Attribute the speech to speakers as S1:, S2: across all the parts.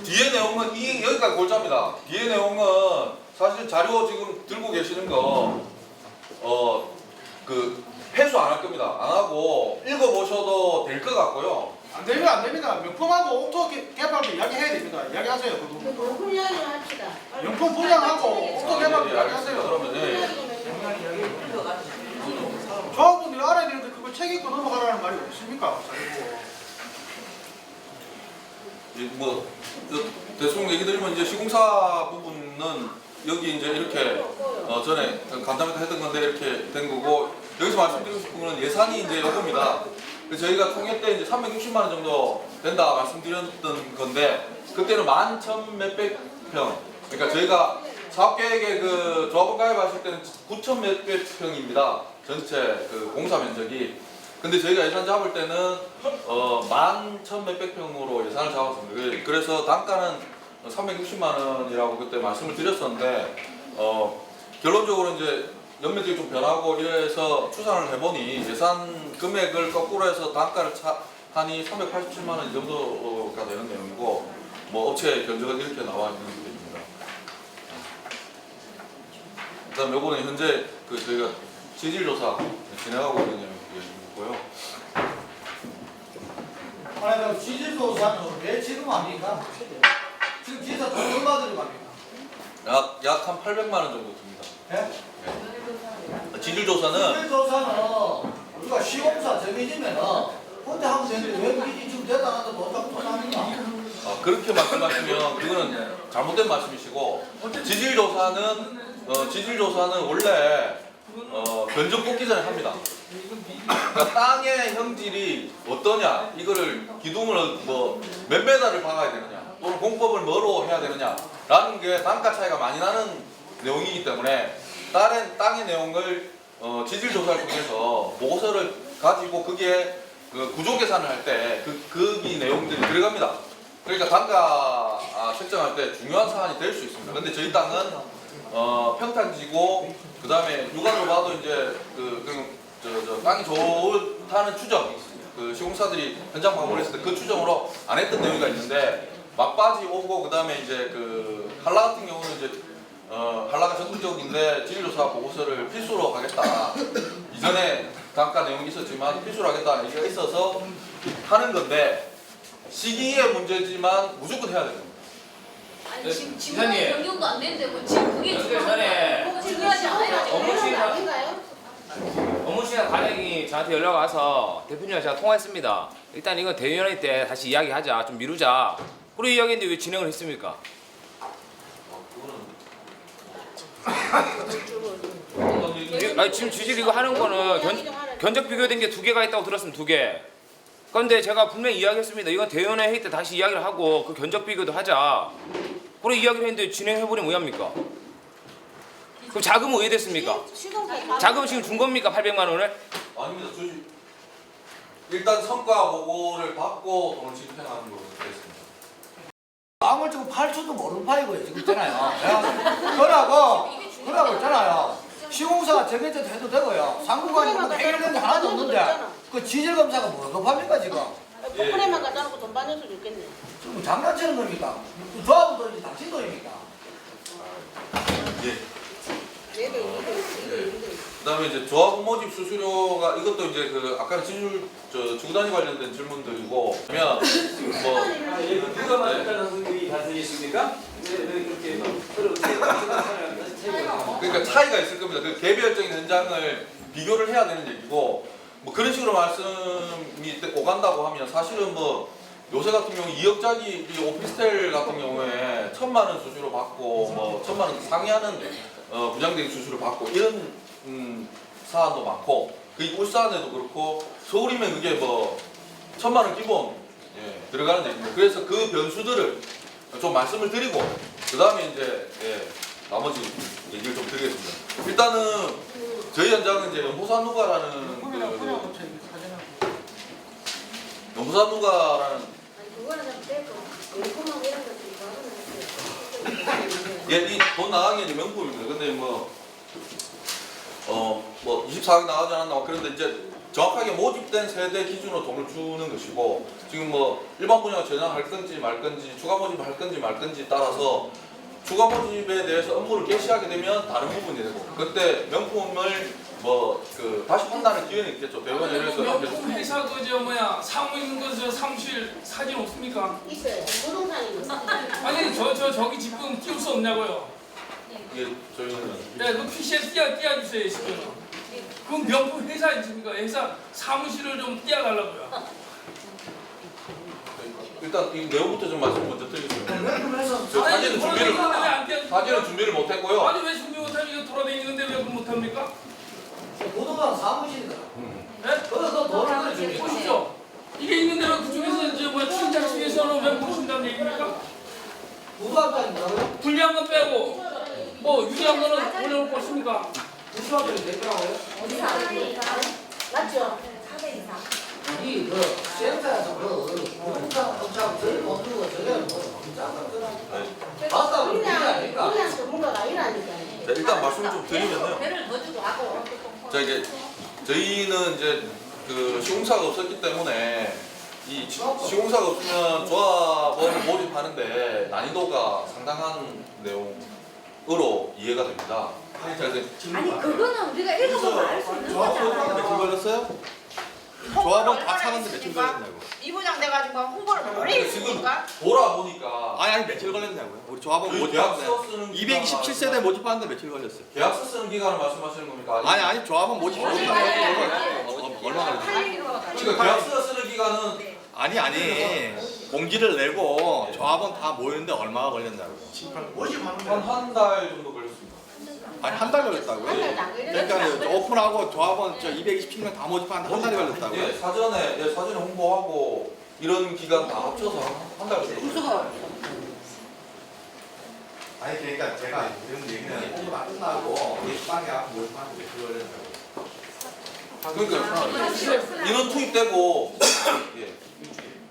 S1: 뒤에 내용은 여기까지 골자입니다. 뒤에 내용은 사실 자료 지금 들고 계시는 거 그 회수 안 할 겁니다. 안 하고 읽어보셔도 될 것 같고요.
S2: 안 됩니다. 명품하고 옥토 개발도 이야기해야 됩니다. 이야기하세요.
S3: 명품 이야기 합시다.
S2: 명품 분양하고 옥토 개발도
S1: 예, 알겠습니다.
S2: 이야기하세요.
S1: 그러면 예.
S2: 조합분들이 알아야 되는데 그걸 책 읽고 넘어가라는 말이 없습니까?
S1: 뭐 대충 얘기 드리면 이제 시공사 부분은 여기 이제 이렇게 전에 간담회 때 했던 건데 이렇게 된 거고, 여기서 말씀드리고 싶은 거는 예산이 이제 요겁니다. 그래서 저희가 통해 때 이제 360만 원 정도 된다 말씀드렸던 건데, 그때는 11,000 몇백 평. 그러니까 저희가 사업 계획에 그 조합원 가입하실 때는 9,000 몇백 평입니다. 전체 그 공사 면적이. 근데 저희가 예산 잡을 때는 11,000 몇백 평으로 예산을 잡았습니다. 그래서 단가는 360만 원이라고 그때 말씀을 드렸었는데, 결론적으로 이제 연매들이 좀 변하고 이래서 추산을 해보니 예산 금액을 거꾸로 해서 단가를 하니 387만 원 이 정도가 되는 내용이고, 뭐 업체 견적은 이렇게 나와 있는 내용입니다. 그다음 요거는 현재 그 저희가 지질조사 진행하고 있는 내용이고요.
S2: 아니, 그럼 지질조사는 왜 지금 합니까? 지금 지사 돈 얼마 들어갑니까?
S1: 약 한 800만 원 정도 듭니다.
S2: 예?
S1: 지질조사는
S2: 지질조사는 우리가 시공사 정해지면은 그때 하면 되는데 왜 그게 지금 대단하다 돈 잡고 돈 합니까?
S1: 그렇게 말씀하시면 그거는 잘못된 말씀이시고, 지질조사는 원래 견적 뽑기 전에 합니다. 그러니까 땅의 형질이 어떠냐, 이거를 기둥을 뭐 몇 메다를 박아야 되느냐, 또는 공법을 뭐로 해야 되느냐라는 게 단가 차이가 많이 나는 내용이기 때문에 다른 땅의 내용을 지질조사를 통해서 보고서를 가지고 거기에 그 구조 계산을 할 때 거기 내용들이 들어갑니다. 그러니까 단가 책정할 때 중요한 사안이 될 수 있습니다. 근데 저희 땅은 평탄지고, 그 다음에 육안으로 봐도 이제 땅이 좋다는 추정, 그 시공사들이 현장 방문을 했을 때 그 추정으로 안 했던 내용이 있는데, 막바지 오고 그 다음에 이제 그 한라 같은 경우는 이제 한라가 적극적인데 지질조사 보고서를 필수로 하겠다. 이전에 단가 내용이 있었지만 필수로 하겠다는 얘기가 있어서 하는 건데, 시기의 문제지만 무조건 해야 됩니다.
S3: 아니 지금 변경도 안 되는데 뭐 지금 그게 중요하지 않아요?
S4: 업무 시간 관행이 저한테 연락 와서 대표님과 제가 통화했습니다. 일단 이건 대위원회 때 다시 이야기하자, 좀 미루자. 그리고 이야기했는데 왜 진행을 했습니까? 아니, 지금 지질 이거 하는 거는 견적 비교된 게 2개가 있다고 들었으면 2개. 그런데 제가 분명히 이야기했습니다. 이건 대위원회 회의 때 다시 이야기를 하고 그 견적 비교도 하자. 그리고 이야기를 했는데 진행해버리면 왜 합니까? 그럼 자금은 왜 됐습니까? 자금 지금 준 겁니까? 800만 원을?
S1: 아닙니다. 일단 성과 보고를 받고 돈을 집행하는 걸로 되겠습니다.
S2: 아무리 지금 8초도 모르는 파이고요 지금 있잖아요. 그러고 있잖아요. 시공사가 정해져 해도 되고요. 상구간이 뭐 해결된 게 하나도 없는데 그 지질 검사가 뭐가 급합니까 지금?
S3: 포크레만 갖다 놓고 돈 받아서 좋겠네.
S2: 지금 장난치는 겁니까? 조합은 돈이지 당신 돈입니까?
S1: 예. 그다음에 이제 조합원 모집 수수료가, 이것도 이제 그 아까는 주구단위 관련된 질문들이고, 그러면 뭐
S5: 누가 맞았다는 분들이 다스리십니까?
S1: 그러니까 차이가 있을 겁니다. 그 개별적인 현장을 비교를 해야 되는 얘기고, 뭐 그런 식으로 말씀이 오간다고 하면 사실은 뭐 요새 같은 경우 2억짜리 오피스텔 같은 경우에 1,000만 원 수수료 받고 뭐 1,000만 원 상회하는 부장대리 수수료 받고 이런 사안도 많고, 그 울산에도 그렇고 서울이면 그게 뭐 1,000만 원 기본 들어가는 얘기입니다. 그래서 그 변수들을 좀 말씀을 드리고 그 다음에 이제 나머지 얘기를 좀 드리겠습니다. 일단은 저희 현장은 이제 연포산누가라는 연포산누가라는 이 돈 나간 게 이제 명품입니다. 근데 뭐 24억이 나가지 않았나 그런데 이제 정확하게 모집된 세대 기준으로 돈을 주는 것이고 지금 뭐 일반 분야가 전향할 건지 말 건지 추가 모집을 할 건지 말 건지 따라서 추가 모집에 대해서 업무를 개시하게 되면 다른 부분이 되고 그때 명품을 뭐 그 다시 판단할 기회는 있겠죠. 대부분 예를 들어서
S6: 명품 회사 그저 뭐야 사무 있는 거 저 사무실 사진 없습니까?
S7: 있어요. 부동산이 있어요.
S6: 아니 저기 지금 띄울 수 없냐고요?
S1: 이게 저희는
S6: 네, 그 PC에 띄워주세요 지금. 그건 명품 회사 아닙니까? 회사 사무실을 좀 띄워달라고요.
S1: 일단 이 내용부터 좀 말씀 먼저 드리겠습니다.
S2: 명품에서
S1: 저 사진은 준비를
S6: 왜안 띄워주세요?
S1: 사진은 준비를 못했고요.
S6: 아니 왜 준비 못하면 이거 돌아다니는데 왜 그걸 못합니까?
S2: 부동산 사무실이다.
S6: 네?
S2: 거기서 돈을 주니
S6: 보시죠. 이게 있는데 왜 그중에서 저 뭐야 출장 중에서는 왜 보신다는 얘기입니까?
S2: 부동산이라고요?
S6: 불리한 건 빼고 뭐 유리한 거는 올려놓을 것입니까?
S2: 부동산이 되더라고요.
S7: 맞죠?
S2: 아니 그 센터에서 그 부동산 업체하고 저희 못 주고 저게 뭐 맞다 그런 게 아니까.
S7: 우리한테 전문가가 아니라니까요.
S1: 자, 일단 말씀 좀 드리면요.
S3: 배를 더 주고 하고.
S1: 자 이게 저희는 이제 그 시공사가 없었기 때문에 이 시공사가 없으면 조합원을 모집하는데 난이도가 상당한 내용으로 이해가 됩니다.
S3: 아니 그거는 우리가 읽어보면 알 수 있는 거잖아요.
S1: 며칠 걸렸어요? 조합원 다 사는데 며칠 걸렸냐고.
S8: 이부장 돼가지고 홍보를 오래
S1: 아니, 지금
S8: 했으니까
S1: 돌아보니까
S9: 아니 며칠 걸렸냐고요? 우리 조합원
S1: 저희
S9: 모집하는데
S1: 계약서 쓰는
S9: 227세대 모집하는데 며칠 걸렸어요?
S1: 계약서 쓰는 기간을 말씀하시는 겁니까?
S9: 아니 조합원 모집 얼마 걸렸어요?
S1: 지금 계약서 쓰는 기간은
S9: 아니 공지를 내고 조합원 다 모이는데 얼마가 걸렸냐고.
S1: 한 달 정도 걸렸습니다.
S9: 아니 한 달 걸렸다고요?
S7: 한 달도 안 걸렸어요.
S9: 그러니까 오픈하고 조합원 227명 다 모집하는데 한 달이 걸렸다고요?
S1: 예, 사전에 홍보하고 이런 기간 다 합쳐서 한 달 걸렸어요.
S9: 아니 그러니까 제가 이런 얘기는 공부 안 끝나고 예방에 앞 모집하는데 그걸
S1: 그러니까 인원 투입되고 예,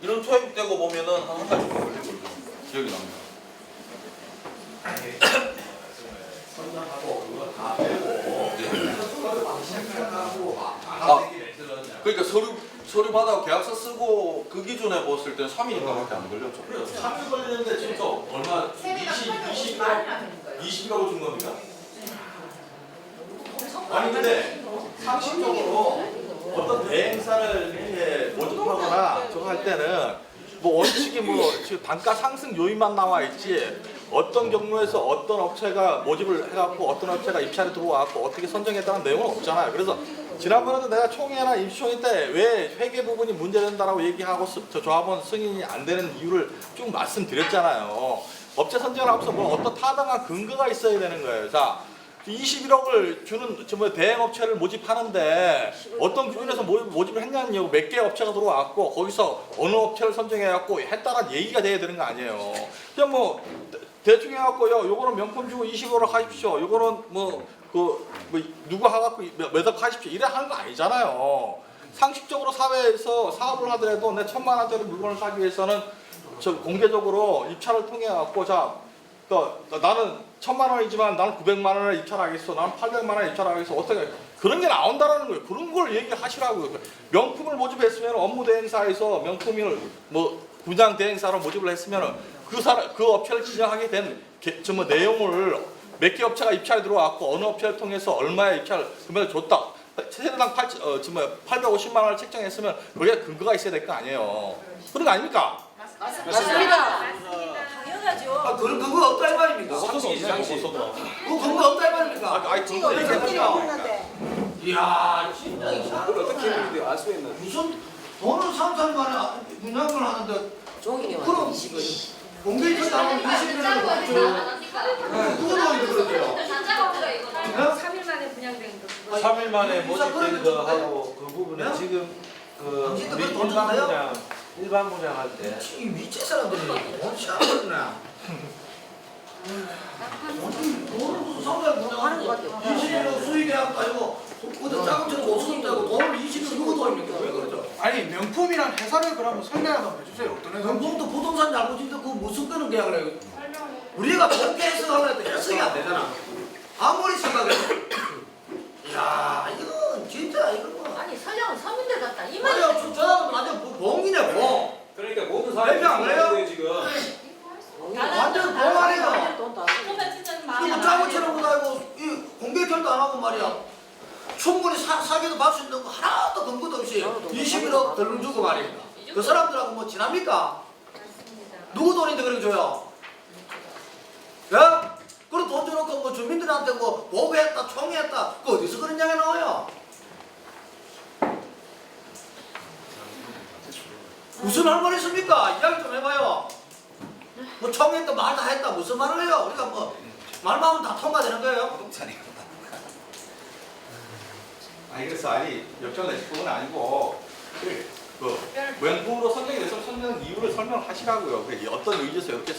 S1: 인원 투입되고 보면은 한 달 정도 걸린 걸로 기억이 납니다.
S9: 선정하고 그거 다 빼고
S1: 그러니까 서류 받아 계약서 쓰고 그 기준에 봤을 때 3일인가밖에 안 걸렸죠.
S9: 3일 걸리는데 지금 저 얼마 20이라고 준 겁니까? 아니 근데 상식적으로 어떤 대행사를 이렇게 모집하거나 저거 할 때는 뭐 원칙이 뭐 지금 단가 상승 요인만 나와 있지 어떤 경로에서 어떤 업체가 모집을 해갖고 어떤 업체가 입찰에 들어와갖고 어떻게 선정했다는 내용은 없잖아요. 그래서 지난번에도 내가 총회나 임시총회 때 왜 회계 부분이 문제된다라고 얘기하고 저 조합원 승인이 안 되는 이유를 쭉 말씀드렸잖아요. 업체 선정을 하면서 뭐 어떤 타당한 근거가 있어야 되는 거예요. 자, 21억을 주는 대행업체를 모집하는데 어떤 기준에서 모집을 했냐는 몇 개의 업체가 들어왔고 거기서 어느 업체를 선정해갖고 했다는 얘기가 돼야 되는 거 아니에요. 그냥 뭐 대충 해갖고요. 요거는 명품 주고 20억으로 하십시오. 요거는 누구 하갖고 몇억 하십시오. 이래 하는 거 아니잖아요. 상식적으로 사회에서 사업을 하더라도 내 1,000만 원짜리 물건을 사기 위해서는 저 공개적으로 입찰을 통해 갖고 자, 나는 1,000만 원이지만 나는 900만 원에 입찰하겠어. 나는 800만 원에 입찰하겠어. 어떻게 그런 게 나온다라는 거예요. 그런 걸 얘기하시라고요. 명품을 모집했으면 업무 대행사에서 명품을 뭐 분양 대행사로 모집을 했으면 그 업체를 지정하게 된 내용을 몇 개 업체가 입찰에 들어왔고 어느 업체를 통해서 얼마의 입찰 금액을 줬다. 세대당 850만 원을 책정했으면 그게 근거가 있어야 될 거 아니에요. 그런 거 아닙니까?
S8: 맞습니다.
S2: 아, 그거 없다 이 말입니까? 그거 근거 없다 이 말입니까?
S9: 아니 그거 얘기합니다.
S2: 이야 진짜 이상하다.
S5: 어떻게 알수 있는?
S2: 무슨 돈을 3, 4년 만에 분양을 하는데
S8: 종이에
S2: 그럼 공개적으로 나오면 20년을 누구 돈이 그러대요?
S3: 3일 만에 분양된 거.
S10: 3일 만에
S2: 진짜
S10: 모집된
S2: 그런
S10: 거 하고 그 부분은
S2: 네?
S10: 지금 그
S2: 당신도
S10: 우리
S2: 그돈 줬나요?
S10: 일반 분양할 때
S2: 이 미친 사람들이 돈 시작하구나. 돈을 무슨 상당히
S8: 하는 거
S2: 분양하고
S8: 같아요.
S2: 20년 수익계약 가지고 어디 작은 천 5천 원짜고 돈을 20년 누구 돈입니까? 왜 그러죠?
S11: 아니 명품이란 회사를 그러면 설명 한번 해주세요. 어떤 회사?
S2: 명품도 부동산 잘못인데 그 무슨 그런 계약을 해요? 우리가 그렇게 해석하려 해도 해석이 안 되잖아. 아무리 생각해도 야 이건 진짜 이건 뭐
S3: 아니 설명은
S5: 모든 사람이
S2: 안 그래요?
S5: 지금.
S2: 완전 동안이야.
S3: 보면 진짜 마음이
S2: 이거 짜고처럼 거 말고 이 공개결도 안 하고 말이야. 충분히 사기도 받을 수 있는 거 하나도 근거도 없이 21억 덜 주고 말입니다. 그 사람들하고 뭐 지납니까? 누구 돈인데 그렇게 줘요? 야? 그리고 돈 줘놓고 뭐 주민들한테 뭐 보고했다, 총회했다, 그 어디서 그런 이야기 나와요? 무슨 할 말 있습니까? 이야기 좀 해봐요. 뭐 총회했다, 말 다 했다, 무슨 말을 해요? 우리가 뭐 말만 하면 다 통과되는 거예요?
S9: 아니 그래서 아니 역전을 내실 부분은 아니고 그 명부로 설명이 돼서 설명 이유를 설명하시라고요. 그게 어떤 의지에서 이렇게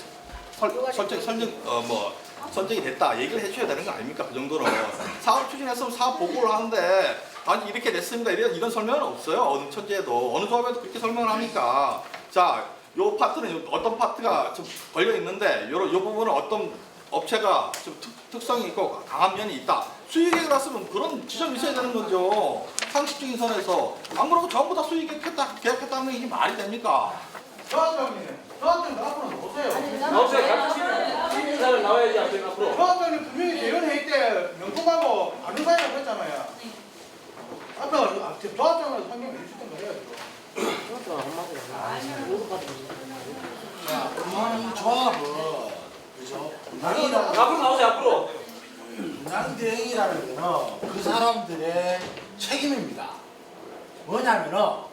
S9: 선정이 됐다 얘기를 해주셔야 되는 거 아닙니까? 그 정도는 사업 추진했으면 사업 보고를 하는데 아니 이렇게 됐습니다 이런 설명은 없어요. 어느 천지에도 어느 조합에도 그렇게 설명을 합니까? 자, 요 파트는 어떤 파트가 좀 걸려 있는데 요 부분은 어떤 업체가 좀 특성이 있고 강한 면이 있다. 수익액을 났으면 그런 지점이 있어야 되는 거죠. 상식적인 선에서 안 그러고 전부 다 계약했다는 게 이게 말이 됩니까?
S11: 조합장님 앞으로 나오세요.
S5: 나오세요. 같이 있는 사람 나와야지 앞으로.
S11: 조합장님 분명히 대연회의 때 명품하고 아는 사이라고 했잖아요. 앞에 조합장을 설명해 주셨던 거예요.
S2: 이 조합은 그죠?
S5: 앞으로 나오세요. 앞으로.
S2: 분양대행이라는 거는 그 사람들의 책임입니다. 뭐냐면은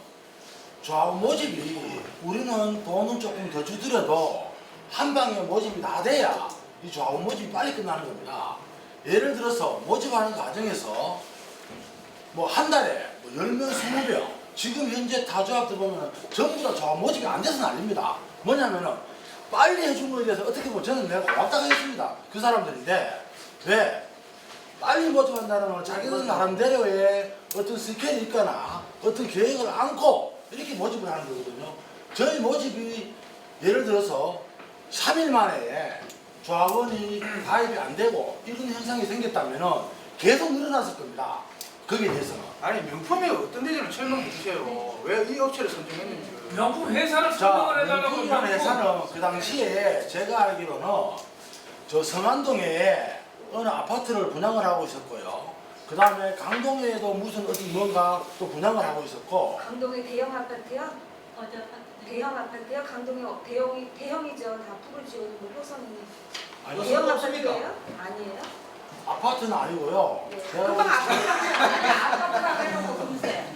S2: 조합 모집이 우리는 돈은 조금 더 주더라도 한 방에 모집이 다 돼야 이 조합 모집이 빨리 끝나는 겁니다. 예를 들어서 모집하는 과정에서 뭐 한 달에 뭐 10명, 20명 지금 현재 타조합들 보면 전부 다 조합 모집이 안 돼서 난립니다. 뭐냐면은 빨리 해준 거에 대해서 어떻게 보면 저는 내가 고맙다고 했습니다. 그 사람들인데 왜? 빨리 모집한다는 건 자기들 나름대로의 어떤 스케일이 있거나 어떤 계획을 안고 이렇게 모집을 하는 거거든요. 저희 모집이 예를 들어서 3일 만에 조합원이 가입이 안 되고 이런 현상이 생겼다면 계속 늘어났을 겁니다. 거기에 대해서는.
S11: 아니 명품이 어떤 데인지를 설명해 주세요. 왜 이 업체를 선정했는지.
S6: 명품 회사를
S2: 자,
S6: 설명을 해달라고.
S2: 명품이라는 회사는 그 당시에 제가 알기로는 저 성안동에 어느 아파트를 분양을 하고 있었고요. 그 다음에 강동에도 무슨 어디 뭔가 또 분양을 하고 있었고.
S12: 강동의 대형 아파트요? 대형 아파트요? 강동의 대형이죠. 다 풀을 지어놓은 호성이.
S2: 아니,
S12: 대형
S2: 없습니까?
S12: 아파트예요? 아니에요?
S2: 아파트는 아니고요.
S12: 네.
S2: 제가
S12: 금방 아파트가 해놓고 금세.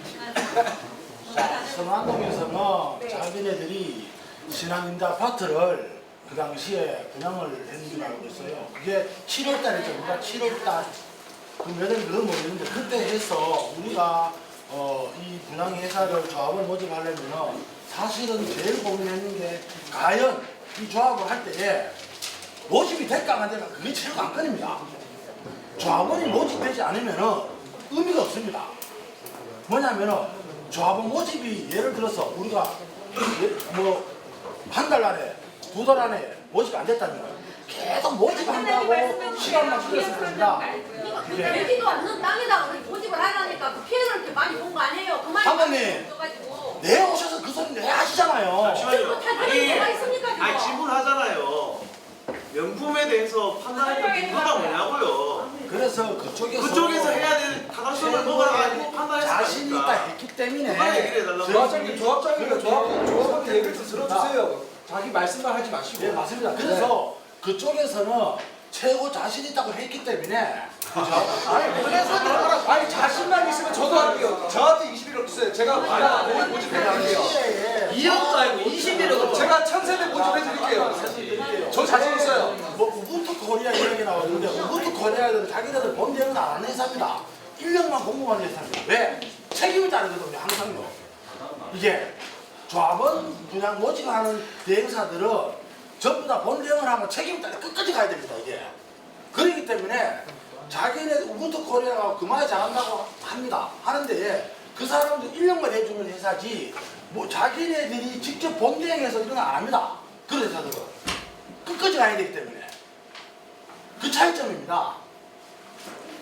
S2: 자, 성안동에서는
S12: 네.
S2: 자기네들이 신한임대 아파트를 그 당시에 분양을 했는 줄 알고 있어요. 그게 7월달이죠. 그러니까 7월달 그 몇월 그건 모르겠는데 그때 해서 우리가 이 분양회사를 조합을 모집하려면 사실은 제일 고민했는 게 과연 이 조합을 할 때에 모집이 될까 안 될까 그게 제일 관건입니다. 조합원이 모집되지 않으면 의미가 없습니다. 뭐냐면은 조합원 모집이 예를 들어서 우리가 뭐 한 달 안에 두 달 안에 모집 안 됐다면 계속 모집한다고 시간만 끌었을 겁니다.
S3: 되지도 않는 땅에다가 모집을 하라니까 그 피해를 이렇게 많이 본 거 아니에요? 그 말이
S2: 사모님, 내 오셔서 그 소리 내 하시잖아요.
S3: 아니
S10: 질문하잖아요. 명품에 대해서 판단할 때 근거가 뭐냐고요.
S2: 그래서
S10: 그쪽에서 해야 될 타당성을 먹어가지고 판단했을 거
S2: 자신이 있다
S10: 아닙니까?
S2: 했기 때문에
S10: 그만 얘기를 해달라고.
S2: 조합장님
S11: 얘기를 좀 들어주세요. 자기 말씀만 하지 마시고.
S2: 네 맞습니다. 그래서 그쪽에서는 최고 자신 있다고 했기 때문에
S11: 아니 자신만 있으면 저도 할게요. 저한테 21억 주세요. 제가 오늘 모집해드릴게요.
S2: 2억도 아니고
S11: 21억. 제가 1,300 모집해드릴게요. 저 자신 있어요.
S2: 뭐 우분투 코리아 이야기 나오는데 우분투 코리아는 자기네들 본대는 안 하는 회사입니다. 1년만 공부하는 회사입니다. 왜? 책임을 따르거든요. 항상요. 이게 조합원 분양 모집하는 대행사들은 전부 다 본대응을 하면 책임을 따라 끝까지 가야 됩니다. 이게. 그렇기 때문에 자기네 우분투 코리아가 그만에 잘한다고 합니다. 하는데 그 사람들 1년만 해주는 회사지 뭐 자기네들이 직접 본대행해서 이런 거 안 합니다. 그런 회사들은. 끝까지 가야 되기 때문에. 그 차이점입니다.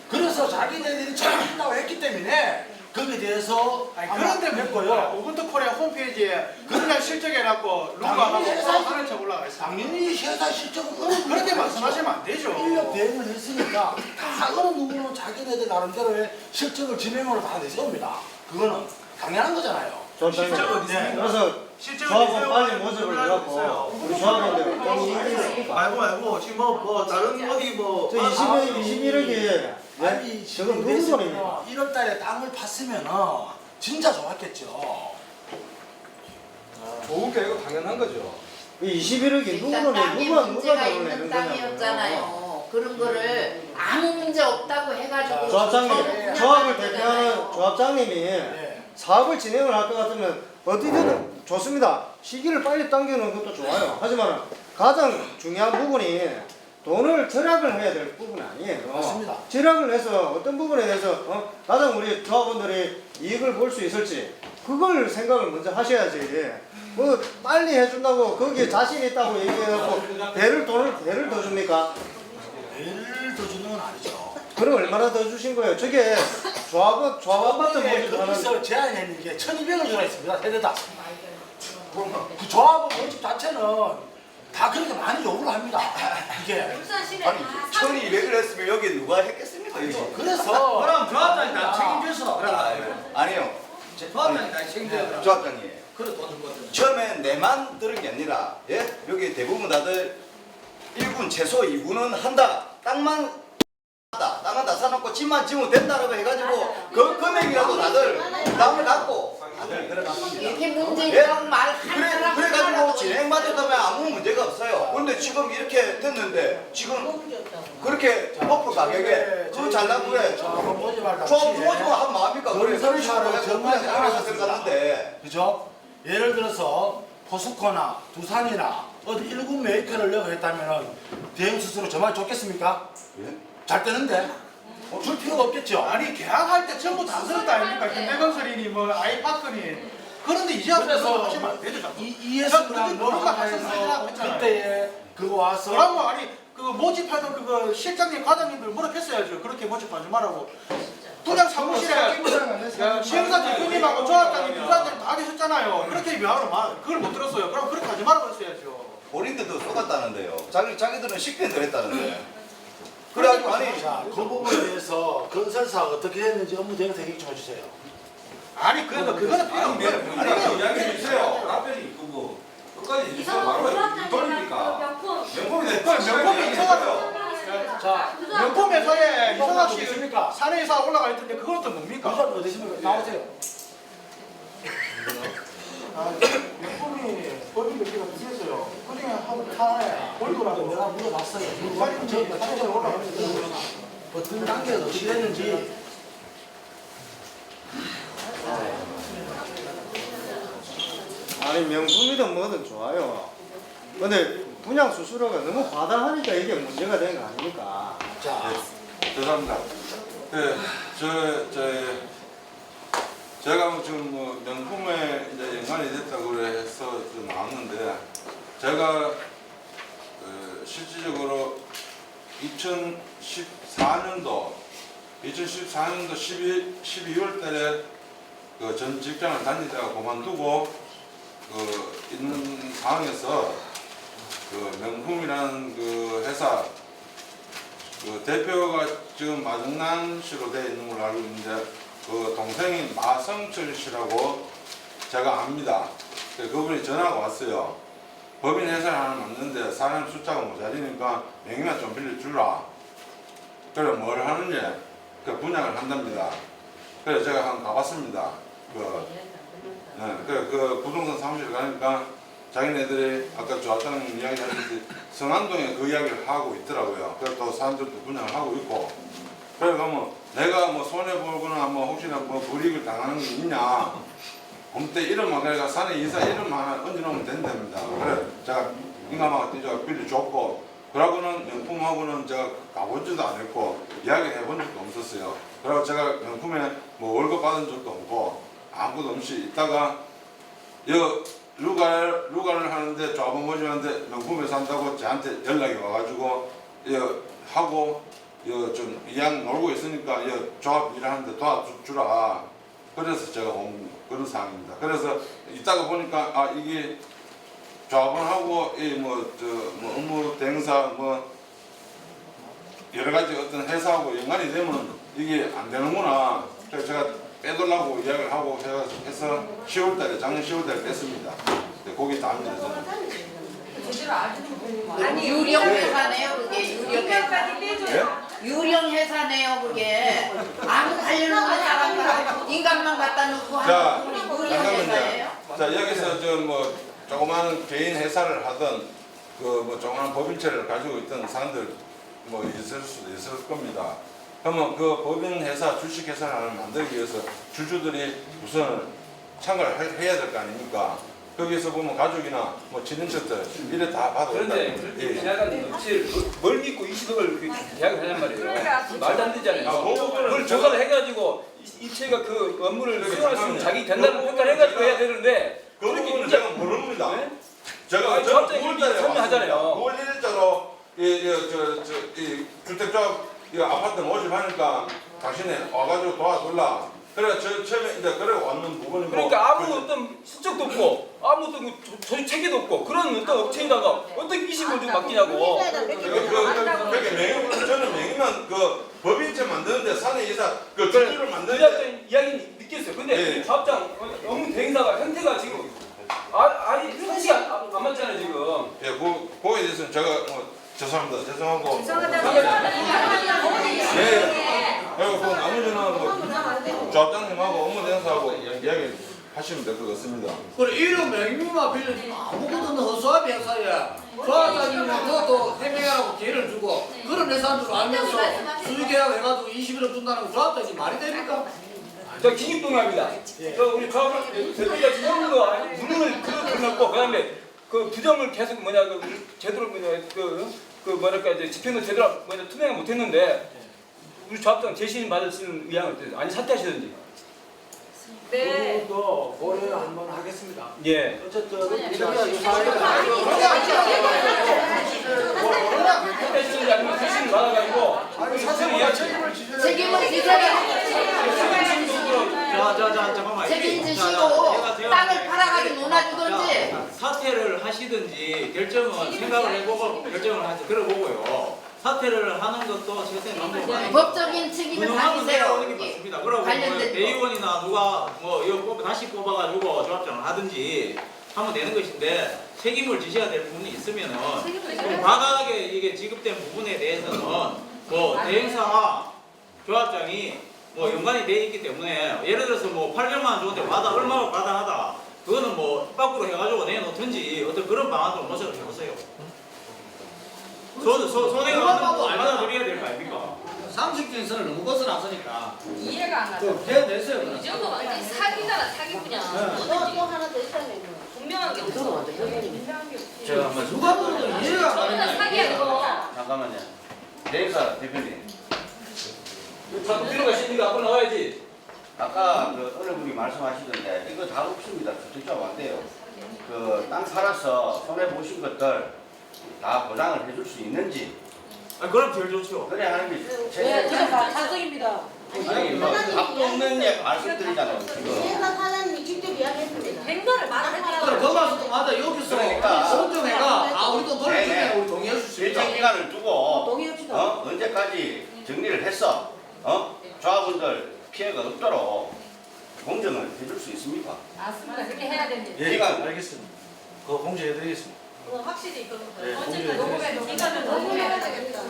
S2: 그래서 자기네들이 책임진다고 했기 때문에 거기에 대해서
S10: 그런데 맺고요. 오븐트 코리아 홈페이지에 그냥 실적해갖고 루가하고 하는 척 올라가 있어요.
S2: 당연히 회사 실적은
S10: 그렇게 말씀하시면 안 되죠.
S2: 인력 대응을 했으니까 다 어느 누구는 자기네들 나름대로의 실적을 진행으로 다 내세웁니다. 그거는 당연한 거잖아요.
S11: 실적은
S2: 네.
S11: 그래서
S10: 실적을
S11: 조합은
S10: 내세우고
S11: 빨리 모집을 해갖고 우리 조합원들
S10: 말고 지금 뭐 다른 어디 뭐
S11: 저 21억이
S2: 아니
S11: 지금 누구 돈입니까?
S2: 1월 달에 땅을 팠으면 진짜 좋았겠죠.
S11: 좋은게 이거 당연한 거죠. 21억이 누구
S8: 일단
S11: 돈이
S8: 땅에
S11: 누가
S8: 문제가
S11: 돈을
S8: 있는
S11: 내는
S8: 땅이었잖아요. 그런 거를 아무 문제 없다고 해가지고
S11: 조합장님, 조합을 대표하는 조합장님이
S2: 네.
S11: 사업을 진행을 할 것 같으면 어디든 좋습니다. 시기를 빨리 당기는 것도 좋아요. 하지만 가장 중요한 부분이 돈을 절약을 해야 될 부분이 아니에요.
S2: 맞습니다.
S11: 절약을 해서 어떤 부분에 대해서 가장 우리 조합원들이 이익을 볼 수 있을지 그걸 생각을 먼저 하셔야지. 뭐 빨리 해준다고 거기에 자신 있다고 얘기해갖고 대를 더 줍니까?
S2: 배를 더 주는 건 아니죠.
S11: 그럼 얼마나 더 주신 거예요? 저게 조합 아파트 모집하는
S2: 거기서 제안했는 게 1,200을 들어 있습니다. 세대다. 그 조합원 모집 자체는 다 그렇게 많이 요구를 합니다. 이게
S3: 아니
S13: 1200을 했으면 여기 누가 했겠습니까?
S2: 그래서
S10: 그럼 조합장이 다 책임져서
S13: 아니요.
S10: 조합장이 다 책임져서
S13: 조합장님.
S10: 그래 돈을 거든.
S13: 처음에 내만 들은 게 아니라 여기 대부분 다들 1군 최소 2군은 한다. 땅은 다 사놓고 집만 지으면 된다라고 해가지고 그 금액이라도 다들 땅을 갖고 다들 들어갔습니다.
S8: 이렇게 문제 있다고 말한 사람
S13: 그래가지고 진행받았다면 아무 문제가 없어요. 근데 지금 이렇게 됐는데 지금 그렇게 버프 가격에 그 잘난 후에
S2: 조합원 모집할 당시에
S13: 조합 모집을 한 마음입니까? 그래 그런 식으로 해서
S2: 정말
S13: 알아서 들어갔는데
S2: 그죠? 예를 들어서 포스코나 두산이나 어디 1군 메이커를 넣어 했다면 대형 수수료 정말 좋겠습니까?
S13: 예?
S2: 잘 되는데 줄 필요가 없겠죠.
S10: 아니 계약할 때 전부 다 들었다 아닙니까? 김대건설이니 뭐 아이파크니 그런데 이제 와서
S2: 그래서
S10: 하시면 안 되죠. 자꾸.
S2: ES랑
S10: 노력을 하셔서
S2: 노력해서
S10: 했잖아요.
S2: 그때에 그거 와서
S10: 그러면 아니 그 모집하던 그거 실장님 과장님들 물어봤어야죠. 그렇게 모집하지 말라고. 분양 사무실에 시행사 대표님하고 조합장님 부사장님 다 계셨잖아요. 그렇게 명하러 말 그걸 못 들었어요. 그럼 그렇게 하지 말라고 했어야죠.
S13: 본인들도 속았다는데요. 자기들은 식대들 했다는데. 그래가지고 아니
S2: 자, 그 부분에 대해서 건설사가 어떻게 했는지 업무 대응 대기 좀 해주세요.
S10: 아니 그거는 필요 없어요.
S1: 이야기해 주세요. 답변이 그거 끝까지 해주세요. 바로 돌립니까? 명품이
S10: 명품이 있어가지고.
S2: 자,
S10: 명품 회사에 이성학 씨
S2: 있습니까?
S10: 사내이사 올라가 있던데 그건 또 뭡니까?
S2: 부산 어디 있습니까? 나오세요.
S10: 명품이 법인 몇 개가 비슷했어요. 그중에 하나에 골드라고
S2: 내가 물어봤어요. 저 사실 올라가면서 어떤 단계에서 어떻게 됐는지.
S11: 아니 명품이든 뭐든 좋아요. 근데 분양 수수료가 너무 과다하니까 이게 문제가 된 거 아닙니까?
S2: 자,
S1: 죄송합니다. 네, 제가 지금 뭐 명품에 이제 연관이 됐다고 해서 좀 나왔는데 제가 실질적으로 2014년도 12월 달에 그 전 직장을 다니다가 그만두고 있는 상황에서 그 명품이라는 그 회사 그 대표가 지금 마정남 씨로 되어 있는 걸로 알고 있는데 그 동생인 마성철 씨라고 제가 압니다. 그분이 전화가 왔어요. 법인 회사를 하나 만드는데 사람 숫자가 모자리니까 명의만 좀 빌려주라. 그래 뭘 하느냐? 그 분양을 한답니다. 그래서 제가 한번 가봤습니다. 그 부동산 사무실 가니까 자기네들이 아까 조합장님 이야기하셨듯이 성안동에 그 이야기를 하고 있더라고요. 그래서 또 사람들도 분양을 하고 있고. 그래서 뭐 내가 뭐 손해보거나 뭐 혹시나 뭐 불이익을 당하는 게 있냐. 그때 이름만 그래가 사내 이사 이름 하나 얹어놓으면 된답니다. 그래 제가 인감하고 뛰자가 빌려줬고 그러고는 명품하고는 제가 가보지도 않았고 이야기를 해본 적도 없었어요. 그리고 제가 명품에 뭐 월급 받은 적도 없고 아무것도 없이 있다가 루가를 하는데 조합원 모집하는데 명품에 산다고 저한테 연락이 와가지고 하고 좀 이왕 놀고 있으니까 조합 일하는데 도와주라.
S14: 그래서 제가 온 그런 상황입니다. 그래서 이따가 보니까 아 이게 조합원하고 이뭐 업무 대행사 뭐 여러 가지 어떤 회사하고 연관이 되면 이게 안 되는구나. 그래서 제가 빼달라고 이야기를 하고 해서 10월달에 작년 10월달에 뺐습니다. 거기 다닙니다. 저는.
S8: 아니 유령 회사네요 그게 유령 회사.
S14: 예?
S8: 유령 회사네요 그게. 아무 관련 없는 사람들 인간만 갖다 놓고
S14: 자,
S8: 하는 유령 회사예요.
S14: 자 여기서 저 뭐 조그마한 개인 회사를 하던 그 뭐 조그마한 법인체를 가지고 있던 사람들 뭐 있을 수도 있을 겁니다. 그러면 그 법인 회사, 주식 회사를 하나 만들기 위해서 주주들이 우선 참가를 해야 될 거 아닙니까? 거기서 보면 가족이나 뭐 친인척들 이래 다 받아야
S6: 그런데 그렇게 계약하는 업체를 뭘 믿고 20억을 계약을 하냔 말이에요. 말도 안 되잖아요. 그걸 조사를 해가지고 입체가 그 업무를 수행할 수 있는 자기 된다는 평가를 해가지고 해야 되는데
S14: 그 부분은 제가 모릅니다. 제가
S6: 아니, 갑자기 이렇게 설명하잖아요.
S14: 9월 1일자로 이 주택조합 이 아파트 모집하니까 당신이 와가지고 도와줄라. 그래 저 처음에 이제 그래 왔는 부분이고.
S6: 그러니까 아무 어떤 실적도 없고 아무 어떤 조직 체계도 없고 그런 어떤 업체에다가 어떻게 20을 좀 맡기냐고.
S14: 그게 명의 저는 명의만 그 법인체 만드는데 사내 이사 그 주주를 만드는데
S6: 이야기는 믿겠어요. 근데 이 조합장 업무 대행사가 형태가 지금 아니 상식이 안 맞잖아요 지금.
S14: 예, 그거에 대해서는 제가 죄송합니다. 죄송하고. 네. 그리고 그 나머지는 뭐 조합장님하고 업무 대행사하고 이야기 하시면 될 것 같습니다.
S10: 그래 이런 명의만 빌려주면 아무것도 허수아비 회사야. 조합장님은 그것도 해명하라고 기회를 주고 그런 회사인 줄 알면서 수익계약 해가지고 21억 준다는 거 조합장이 말이 됩니까?
S6: 저 긴급동의합니다. 저 우리 조합을 대표가 지금 물론을 그려놓고 그다음에 그 부정을 계속 그 제대로 그 뭐랄까 이제 집행을 제대로 투명하게 못했는데 우리 조합장 재신 받을 수 있는 의향을 어때요? 아니 사퇴하시든지.
S12: 네.
S2: 그것도 고려 한번 하겠습니다.
S6: 예.
S2: 어쨌든
S6: 사퇴하시든지 아니면 재신을 받아가지고
S8: 책임을
S5: 잠깐만.
S8: 책임지시고 땅을 팔아가지고 논아주든지.
S5: 사퇴를 하시든지 결정은 생각을 해보고 결정을 하지. 그래 보고요. 사퇴를 하는 것도 실제 방법이
S8: 법적인 책임을 가지세요.
S5: 내려오는 게 맞습니다. 그러고 대의원이나 누가 뭐 이거 다시 뽑아가지고 조합장을 하든지 하면 되는 것인데 책임을 지셔야 될 부분이 있으면은 과다하게 이게 지급된 부분에 대해서는 뭐 대행사와 조합장이 뭐 연관이 돼 있기 때문에 예를 들어서 뭐 800만 원 줬는데 얼마가 과다하다 그거는 뭐 밖으로 해가지고 내놓든지 어떤 그런 방안도 모색을 해보세요. 손해가 받아들여야 될 거 아닙니까?
S10: 상식적인 선을 너무 벗어났으니까
S3: 이해가 안 가죠.
S10: 좀 해내세요.
S3: 이 정도 완전 사기잖아 사기꾼이야.
S7: 또 하나 더 있다며.
S3: 분명한 게 없어.
S5: 제가 한번
S10: 누가 보면 이해가 안 가네.
S3: 사기야 이거.
S13: 잠깐만요. 대행사 대표님.
S6: 자꾸 필요가 있으니까 앞으로 나와야지.
S13: 아까 그 어느 분이 말씀하시던데 이거 다 없습니다. 주택조합 안 돼요. 그 땅 팔아서 손해 보신 것들 다 보장을 해줄 수 있는지.
S5: 그럼 제일 좋죠.
S13: 그래 하는 게
S7: 네, 찬성입니다.
S13: 아니 뭐 답도 없는 예 말씀드리잖아요 지금.
S7: 회사 사장님이 직접 이야기했습니다.
S3: 된 거를 말하니까.
S10: 그 말씀도 맞아. 여기서 공정회가 우리 돈 돌려주면 우리 동의할 수 있습니다.
S13: 일정 기간을 두고
S7: 동의합시다.
S13: 언제까지 정리를 했어? 조합원들 피해가 없도록 공정을 해줄 수 있습니까?
S3: 맞습니다. 그렇게 해야 됩니다.
S2: 예, 알겠습니다. 그거 공개해드리겠습니다.
S3: 확실히 그
S2: 네,
S3: 언제까지 기간을 녹음해야 되겠다.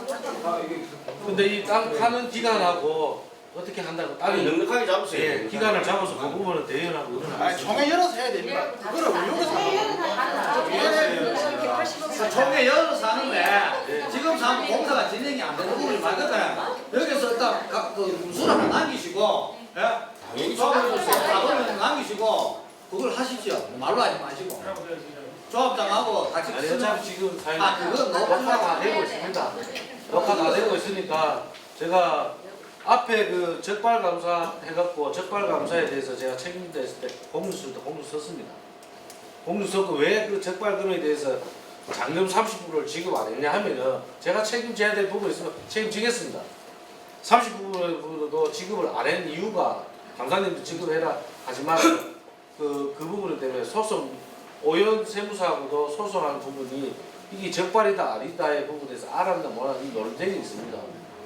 S2: 근데 이 땅 파는 기간하고 어떻게 한다고
S13: 아니 넉넉하게 잡으세요.
S2: 예, 기간을 잡아서 그 부분은 대연하고
S10: 아니 총회 열어서 해야 됩니다. 그거를 왜 여기서 하는 총회 열어서 하는데 지금 사람 공사가 진행이 안 되는 부분이 많거든요. 여기서 일단 그 문수를 하나 남기시고 조합을 남기시고 그걸 하십시오. 말로 하지 마시고 조합장하고 같이
S2: 아니 어차피 지금
S10: 그건
S2: 녹화 다 되고 있습니다. 녹화 다 되고 있으니까 제가 앞에 그 적발감사 해갖고 적발감사에 대해서 제가 책임졌을 때 공문서도 공문 썼습니다. 공문 썼고 왜 그 적발금에 대해서 잔금 30%를 지급 안 했냐 하면은 제가 책임져야 될 부분이 있으면 책임지겠습니다. 30%도 지급을 안 한 이유가
S15: 감사님도 지급해라 하지만 그 부분 때문에 소송 오연 세무사하고도 소송하는 부분이 이게 적발이다 아니다의 부분에서 알았나 뭐라 이 논쟁이 있습니다.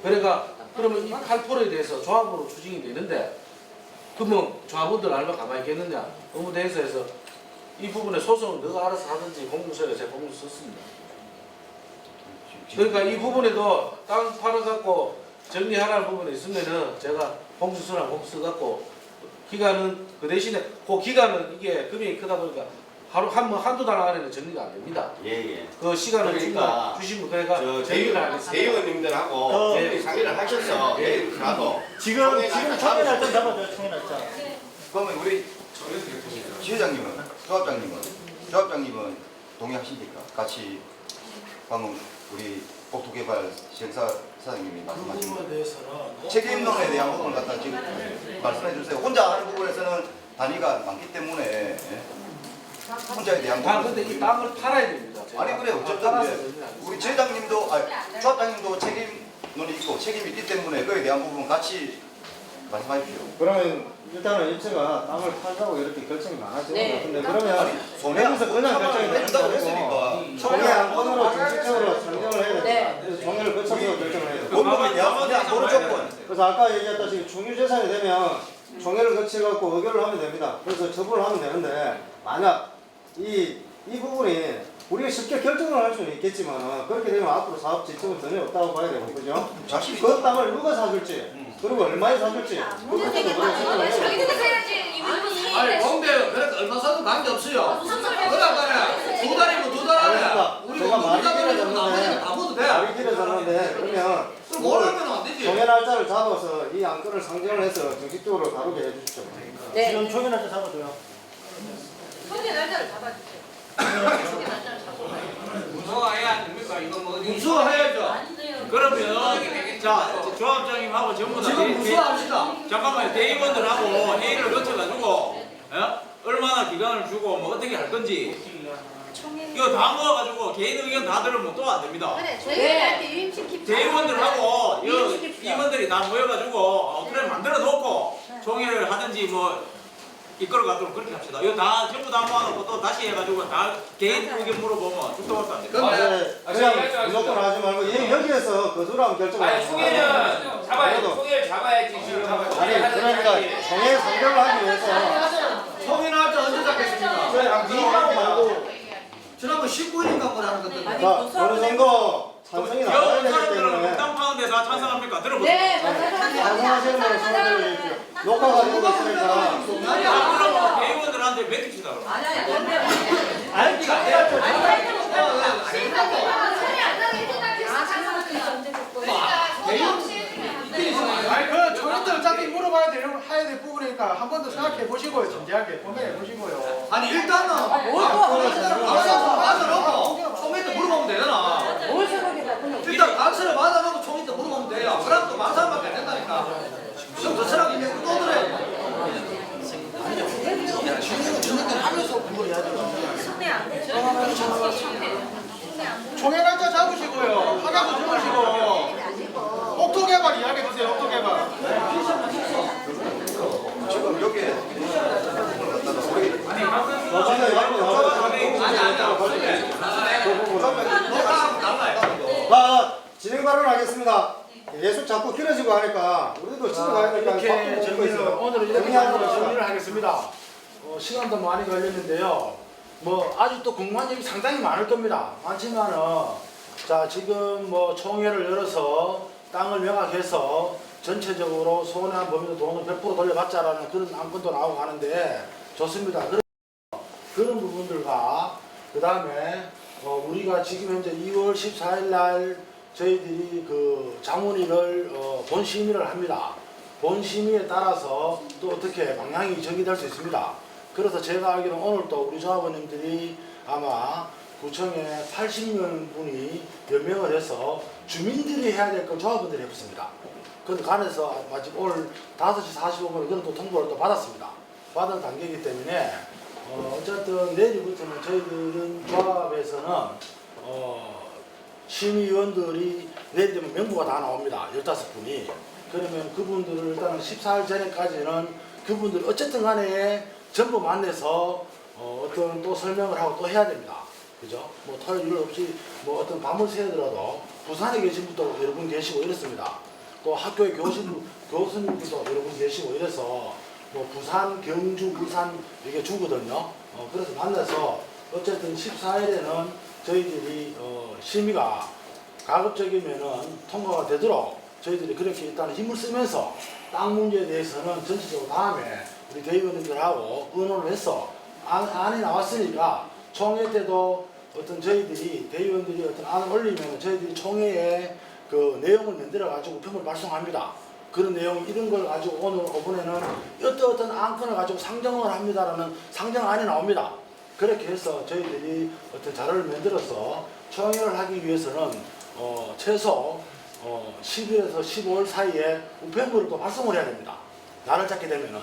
S15: 그러니까 그러면 이 8%에 대해서 조합으로 추진이 되는데 그러면 조합원들 얼마 가만히 있겠느냐? 업무대행사에서 이 부분에 소송은 너가 알아서 하든지 공무서에 제가 공무서 썼습니다. 그러니까 이 부분에도 땅 팔아갖고 정리하라는 부분이 있으면은 제가 공수서랑 공수 갖고 기간은 그 대신에 그 기간은 이게 금액이 크다 보니까 하루 한두 달 안에는 정리가 안 됩니다.
S13: 예예.
S15: 그 시간을
S13: 그러니까
S15: 주시면 그러니까
S13: 저
S15: 정리를 하겠습니다.
S13: 대의원님들하고
S15: 예.
S13: 상의를 하셔서 내일이라도
S2: 지금 총회 날짜 잡아줘요. 총회 날짜.
S13: 그러면 우리 지회장님은 조합장님은 동의하십니까? 같이 방금 우리 복토개발 시행사 사장님이
S2: 그
S13: 말씀하신 거
S2: 부분에 대해서는
S13: 책임론에 대한 부분을 갖다 지금 말씀해 주세요. 혼자 하는 부분에서는 단위가 많기 때문에 예? 혼자에 대한 부분.
S15: 근데 이 땅을 팔아야 됩니다. 제가.
S13: 아니 그래 어쨌든 이제 우리 지회장님도 조합장님도 책임론이 있고 책임이 있기 때문에 그에 대한 부분 같이 말씀하십시오.
S11: 그러면 일단은 입체가 땅을 팔자고 이렇게 결정이 많아지는 것
S8: 네.
S11: 같은데 그러면 여기서 그냥 결정이 되는 거 아니고 총회 한 번으로 정식적으로 상정을 해야 됩니다. 그래서 총회를 거쳐서 결정을 해야 돼요.
S13: 원범에 대한 보루 조건.
S11: 그래서 아까 얘기했다시피 중유재산이 되면 총회를 거쳐갖고 의결을 하면 됩니다. 그래서 처분을 하면 되는데 만약 이 부분이 우리가 쉽게 결정을 할 수는 있겠지만 그렇게 되면 앞으로 사업 지침은 전혀 없다고 봐야 되고 그죠? 그 땅을 누가 사줄지 그리고 얼마에 사줄지 그것도 우리가
S3: 자기들이 해야지 이분이.
S2: 아니 공대 그래도 얼마 사도 관계 없어요. 그러니까 두 달이면 두 달 안에 우리
S11: 제가 말이
S2: 나머지는 아무도 돼.
S11: 말이 길어졌는데 그러면
S2: 모르면 안 되지.
S11: 총회 날짜를 잡아서 이 안건을 상정을 해서 정식적으로 다루게 해주십시오.
S8: 네.
S2: 지금 총회 날짜 잡아줘요.
S3: 성의 날짜를 잡아주세요. 성의 날짜를 잡아줘요.
S5: 문서화해야 안 됩니까? 이거 뭐
S2: 문서화해야죠.
S3: 안 돼요.
S5: 그러면 자 조합장님하고 전부 다
S2: 지금 문서화합시다.
S5: 잠깐만요. 대의원들하고 회의를 거쳐가지고 얼마나 기간을 주고 뭐 어떻게 할 건지 이거 다 모아가지고 개인 의견 다 들으면 또 안 됩니다.
S3: 그래, 저희한테 유임시킵시다.
S5: 대의원들하고 임원들이 다 모여가지고 그래 만들어 놓고 총회를 하든지 뭐 이끌어 가도록 그렇게 합시다. 이거 다 전부 다 모아놓고 또 다시 해가지고 다 개인 의견 물어보면 죽도 없다.
S11: 그냥 무조건 하지 말고 여기에서 거두라고 결정을
S4: 아니 총회는 잡아야지. 총회를 잡아야지. 지금
S11: 아니 그러니까 총회 상정을 하기 위해서
S2: 총회 날짜 언제 잡겠습니까? 니하고 말고 지난번 19일인가 뭐라는 건데.
S11: 자 어느 정도 찬성이 나와야 되기
S5: 사람들은
S11: 때문에
S5: 땅 파는데 다 찬성합니까? 들어보세요.
S8: 네, 맞아요.
S11: 찬성하시는 분은 손을 들어주십시오. 녹화가 되고 있으니까
S5: 그럼 대의원들한테 맡깁시다. 그럼.
S2: 알기가 안 돼요. 아니 그 총회들 어차피 물어봐야 되는 해야 될 부분이니까 한 번 더 생각해 보시고요. 진지하게 고민해 보시고요. 아니 일단은 맞아놓고 총회 때 물어보면 되잖아.
S8: 뭘 생각해봐.
S2: 일단 각서를 받아놓고 총회 때 물어보면 돼요. 그럼 또 만사밖에 안 된다니까. 좀 더 생각해 또 그래. 하면서 그걸 해야죠.
S3: 손해 안 되죠.
S2: 총회 날짜 잡으시고요. 하자고 적으시고. 옥토개발 이야기해주세요. 옥토개발.
S13: 지금 여기
S11: 진행 발언하겠습니다. 계속 자꾸 길어지고 하니까 우리도 진행해야 되니까
S2: 이렇게 정리를 오늘은 이렇게 정리를 하겠습니다. 시간도 많이 걸렸는데요. 뭐 아직도 궁금한 점이 상당히 많을 겁니다. 많지만은 자 지금 뭐 총회를 열어서 땅을 명확해서 전체적으로 손해한 범위도 돈을 100% 돌려받자라는 그런 안건도 나오고 하는데 좋습니다. 그런 부분들과 그 다음에 우리가 지금 현재 2월 14일 날 저희들이 그 자문위를 본심의를 합니다. 본심의에 따라서 또 어떻게 방향이 정의될 수 있습니다. 그래서 제가 알기로는 오늘 또 우리 조합원님들이 아마 구청에 80명 분이 연명을 해서 주민들이 해야 될 건 조합원들이 해봤습니다. 그런데 간에서 마침 오늘 5시 45분에 그런 또 통보를 또 받았습니다. 받은 단계이기 때문에 어쨌든 내일부터는 저희들은 조합에서는 심의위원들이 내일 되면 명부가 다 나옵니다. 15분이. 그러면 그분들을 일단 14일 전에까지는 그분들 어쨌든 간에 전부 만나서 어떤 또 설명을 하고 또 해야 됩니다. 그죠? 뭐 토요일 일 없이 뭐 어떤 밤을 새더라도 부산에 계신 분도 여러분 계시고 이렇습니다. 또 학교에 교수님들도 여러분 계시고 이래서 뭐 부산, 경주, 부산 이게 주거든요. 그래서 만나서 어쨌든 14일에는 저희들이 심의가 가급적이면은 통과가 되도록 저희들이 그렇게 일단 힘을 쓰면서 땅 문제에 대해서는 전체적으로 다음에 우리 대의원님들하고 의논을 해서 안이 나왔으니까 총회 때도 어떤 저희들이 대의원들이 어떤 안을 올리면 저희들이 총회에 그 내용을 만들어 가지고 우편을 발송합니다. 그런 내용 이런 걸 가지고 오늘 오번에는 어떤 안건을 가지고 상정을 합니다라는 상정안이 나옵니다. 그렇게 해서 저희들이 어떤 자료를 만들어서 총회를 하기 위해서는 최소 10일에서 15일 사이에 우편물을 또 발송을 해야 됩니다. 날을 잡게 되면은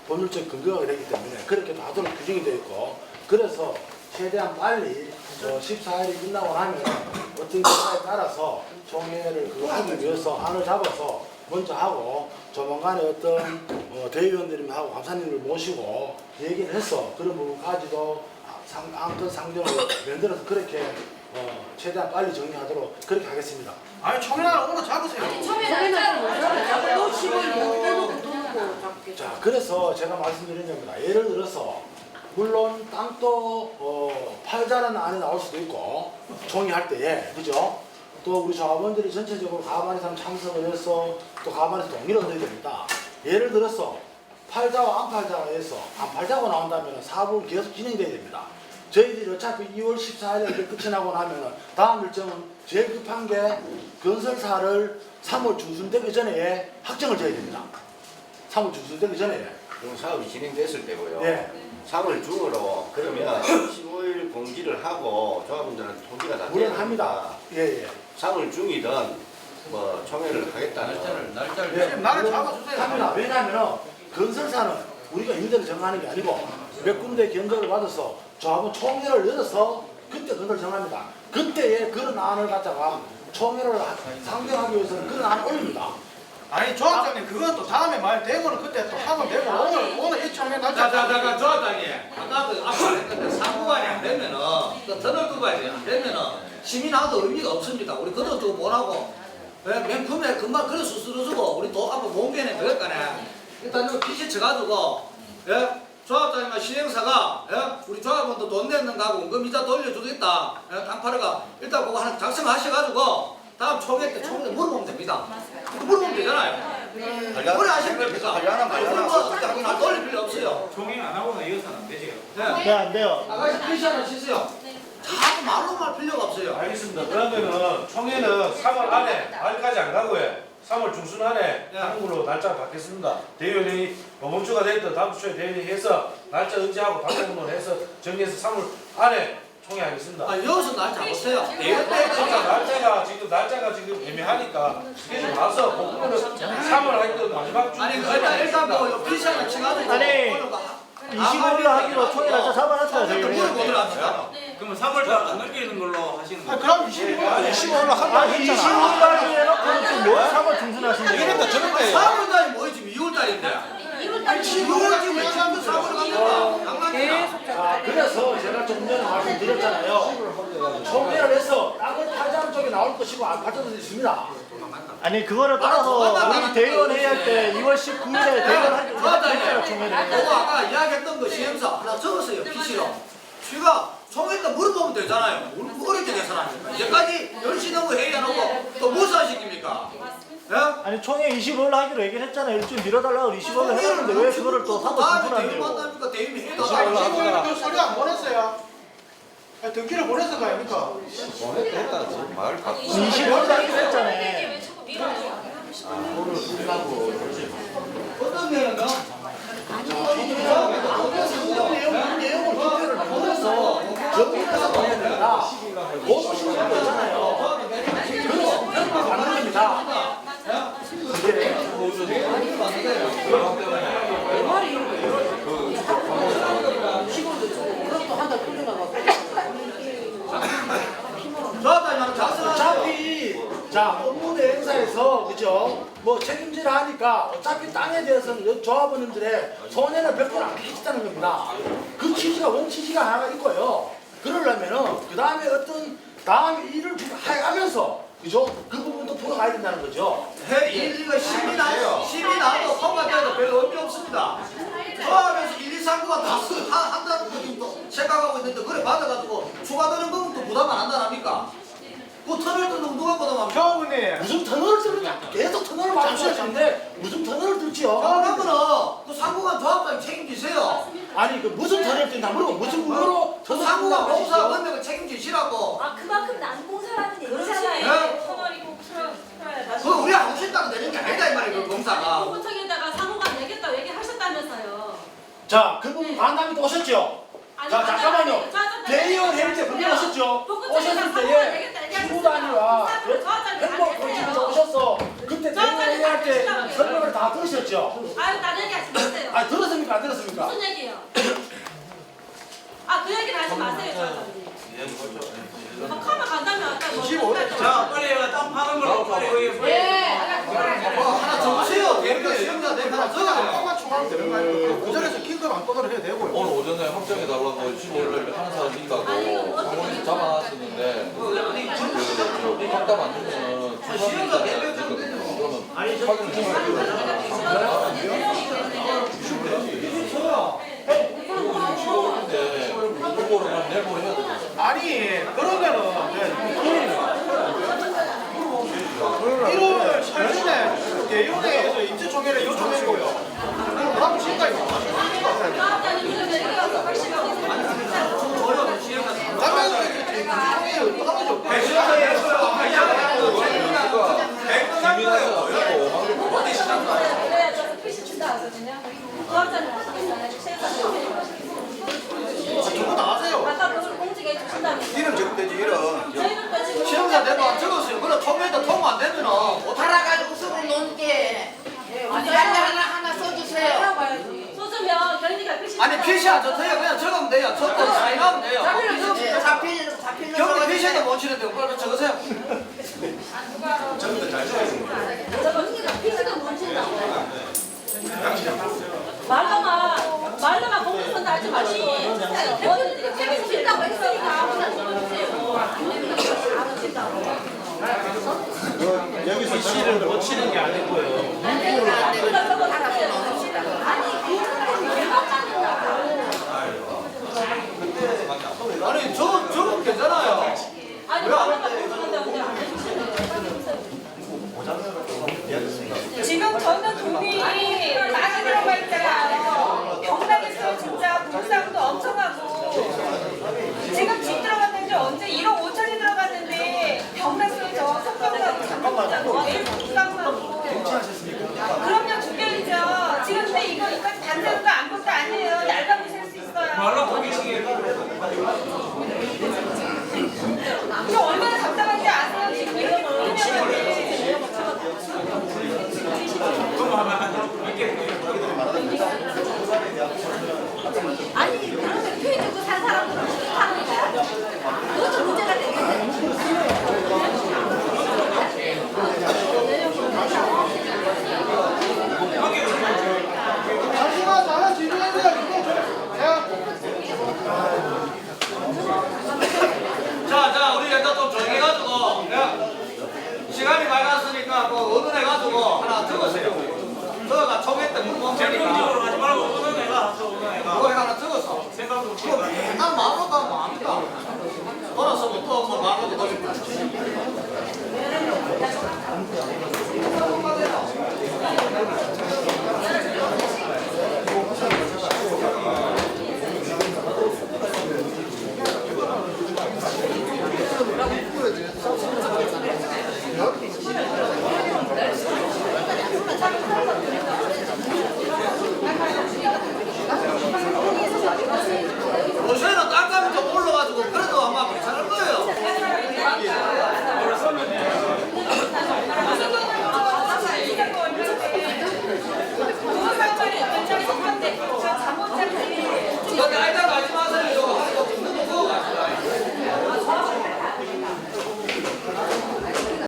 S2: 법률적 근거가 되기 때문에 그렇게 하도록 규정이 되어 있고, 그래서 최대한 빨리 14일이 끝나고 나면 어떤 결과에 따라서 총회를 그거 하기 위해서 안을 잡아서 먼저 하고 조만간에 어떤 대의원들하고 감사님을 모시고 얘기를 해서 그런 부분까지도 안건 상정을 만들어서 그렇게 최대한 빨리 정리하도록 그렇게 하겠습니다.
S10: 아니 총회날 오늘 잡으세요.
S2: 자, 그래서 제가 말씀드린 겁니다. 예를 들어서 물론 땅도 팔자라는 안이 나올 수도 있고 총회할 때에, 그죠? 또 우리 조합원들이 전체적으로 가만에서 참석을 해서 또 가만에서 동의를 얻어야 됩니다. 예를 들어서 팔자와 안 팔자가 해서 안 팔자고 나온다면 사업은 계속 진행돼야 됩니다. 저희들이 어차피 2월 14일에 끝이 나고 나면은 다음 일정은 제일 급한 게 건설사를 3월 중순되기 전에 확정을 줘야 됩니다. 3월 중순되기 전에.
S16: 그럼 사업이 진행됐을 때고요.
S2: 네.
S16: 3월 중으로 그러면 15일 공지를 하고 조합원들은 통지가 다
S2: 물론 합니다. 예.
S16: 3월 중이든 뭐 총회를 하겠다는
S2: 날짜를
S10: 나를 잡아주세요.
S2: 합니다. 왜냐하면 건설사는 우리가 임대를 정하는 게 아니고 몇 군데 견적을 받아서 조합원 총회를 열어서 그때 건설 정합니다. 그때에 그런 안을 갖다가 총회를 상정하기 위해서는 그런 안을 올립니다.
S10: 아니 조합장님 그건 또 다음에 말 되고는 그때 또 하면 되고 오늘 이 총회 날짜.
S5: 잠깐 조합장님, 아까도 앞서 했는데 상부관이 안 되면은 또 터널구간이 안 되면은 시민하도 의미가 없습니다. 우리 그도 좀 뭐라고 맨 품에 금방 그래 수스러주고 우리 또 앞으로 몸변에 될 거네. 일단 이거 피시 쳐가지고 조합장님과 시행사가 우리 조합원도 돈 내는 거하고 원금 이자 돌려주겠다. 땅 팔아가 일단 그거 하나 작성하셔가지고 다음 총회 때 물어보면 됩니다. 물어보면 되잖아요. 그래 하시면 됩니다. 다 돌릴 필요 없어요. 총회 안 하고는 이어서는 안 되지.
S11: 네, 안 돼요.
S5: 아가씨 피시 하나 치세요. 자꾸 말로만 할 필요가 없어요.
S15: 알겠습니다. 그러면은 총회는 3월 안에 말까지 안 가고요. 3월 중순 안에 한국으로 날짜를 받겠습니다. 대의원이 이번 주가 됐든 다음 주에 대의원이 해서 날짜 의지하고 방송으로 해서 정리해서 3월 안에 총회하겠습니다.
S5: 여기서 날짜 보세요.
S15: 날짜가 지금 애매하니까 스케줄 봐서 보면은 3월 하기도 마지막 주.
S5: 아니 일단 뭐 피시하나 치가지고
S11: 아니 25일로 하기로 총회 날짜 잡아놨어요. 저희.
S5: 물어보도록 합시다. 그러면 3월 달안 넘기는 걸로 하시는 거예요?
S10: 그럼 25일로
S11: 아, 25일 달에 해놓고 뭐 3월 중순 하신대요.
S10: 이랬다 저랬다.
S5: 4월 달이 뭐지? 2월 달인데. 2월 지금 왜 자꾸 4월 갑니까?
S2: 자, 그래서 제가 좀 전에 말씀드렸잖아요. 총회를 해서 땅을 팔자는 쪽에 나올 것이고 안 팔자는 쪽에 있습니다.
S11: 아니 그거를 따라서 우리 대의원 회의할 때 2월 19일에 대의원 하기로 했잖아요. 총회를.
S5: 그거 아까 이야기했던 거 시행사 하나 적었어요. PC로. 지가 총회 때 물어보면 되잖아요. 우리 어렵게 계산하니까. 이제까지 10시 넘고 회의 안 하고 또 무슨 시킵니까? 예?
S11: 아니 총회 25일로 하기로 얘기를 했잖아요. 일주일 미뤄달라고 25일로 해놨는데 왜 그거를 또 3월 중순 안 돼요?
S5: 만납니까? 대의원 회의도
S10: 25일 그 소리 안 보냈어요. 등기를 보내서 가야니까.
S1: 했다지 말 바꾸.
S11: 25일로 하기로 했잖아요.
S2: 오늘 끝나고
S5: 어떤 면은요?
S2: 내용을 투표를 보내서 정리해서 보내야 된다. 모두 시간 되잖아요. 그래서 별거 받는 겁니다. 자, 업무 대행사에서 그죠? 뭐 책임지라 하니까 어차피 땅에 대해서는 조합원님들의 손해는 100% 안 끼친다는 겁니다. 그 취지가 원 취지가 하나가 있고요. 그러려면은 그 다음에 어떤 다음 일을 하면서 그죠? 그 부분도 풀어가야 된다는 거죠.
S9: 이거 심이 나도 통과돼도 별로 의미 없습니다. 조합에서 1, 2, 3구가 다 한다는 거 생각하고 있는데 그래 받아가지고 추가되는 부분도 부담 안 한다 합니까? 그 터널 뜯는 누가 부담합니까?
S10: 조합원님.
S2: 무슨 터널을 뚫느냐? 계속 터널을 말씀하시는데 무슨 터널을 뚫지요?
S9: 그러면은 그 상구간 조합장이 책임지세요.
S2: 아니 그 무슨 터널을 뚫나 물어보 무슨 문으로
S9: 그 상구간 공사 원명을 책임지시라고.
S12: 아 그만큼 난공사라는 얘기잖아요.
S9: 네?
S3: 터널이 꼭 풀어야
S9: 그거 우리 하고 싶다고 되는 게 아니다 이 말이에요 그 공사가.
S3: 공구청에다가 사고가 안 내겠다고 얘기하셨다면서요.
S2: 자, 그 부분 간담회도 오셨죠? 자, 잠깐만요. 대의원 회의 때 분명 오셨죠? 오셨을 때에 신부단이와 행복부에서 오셨어. 그때 대의원 회의할 때 설명을 다 들으셨죠?
S3: 아유 다른 얘기 하지 마세요.
S2: 아, 들었습니까? 안 들었습니까?
S3: 무슨 얘기예요? 아 그 얘기는 하지 마세요 저한테. 카메라 간다면 아까 뭐
S5: 자 빨리 땅 파는 걸로 빨리
S9: 하나 적으세요. 대표 시험자 대표 하나 적어요.
S10: 조금만 추가하면 되는 거 아니에요? 그 오전에서 긴급 안건으로 해야 되고요.
S1: 오늘 오전에 확정해 달라고 15일날 하는 사람이 있다고 상원에서 잡아놨었는데 그 확답 안 주면은 추가입니다. 그러면 확인을 해야 후보를 내일 모레 해야 되잖아요.
S10: 아니 그러면은 1월 8일에 대의원회에서 인재총회를 요청했고요. 그럼 지금까지
S3: 아까 그걸 공직해 주신다면서.
S13: 이름 적대지 이름.
S3: 저희는 또 지금
S9: 시험자 대표 안 적었어요. 그래 통과해도 통과 안 되면은
S8: 팔아가지고 서로 논게 어디 하나 써주세요.
S3: 쏟으면 결리가 필시.
S9: 아니 필시 안 적어요. 그냥 적으면 돼요. 적고 사인하면 돼요.
S8: 자필
S9: 경기 필시도 못 치는데 그걸 적으세요.
S3: 필시도 못 친다고. 말로만 공부선 하지 마시고 대표님들이 책임 진다고 했으니까 아무나 적어주세요.
S11: 여기서
S10: 시를 못 치는 게 아니고요.
S9: 아니 저는 괜찮아요.
S3: 아니 말로만 공부선다고 안 해주시는데.
S12: 지금 저는 돈이 많이 들어가 있잖아요. 경락에서 진짜 공사도 엄청 하고 지금 집 들어갔는지 언제 1억 5천이 들어갔는데 경락에서 저 석방하고 잠깐만요. 내일 공사하고 그럼요 중견이죠. 지금 근데 이거까지 반대로 아무것도 아니에요. 날밤이 셀 수 있어요.
S5: 말로 보기시게.
S12: 저 얼마나 답답한지 아세요? 지금 이렇게 보내면
S3: 아니 그러면 피해 주고 산 사람들은 하는 거야? 그것도 문제가 되겠네.
S10: 잠시만 하나 진행해주세요.
S9: 자 우리 일단 좀 정해가지고 시간이 많았으니까 뭐 의논해가지고 하나 적으세요. 저가 통했던
S5: 재정적으로 하지 말고 오늘 내가
S9: 그거 하나 적었어.
S5: 생각도
S9: 그거 맨날 말로 가면 안 합니다. 돌아서면 또뭐 말로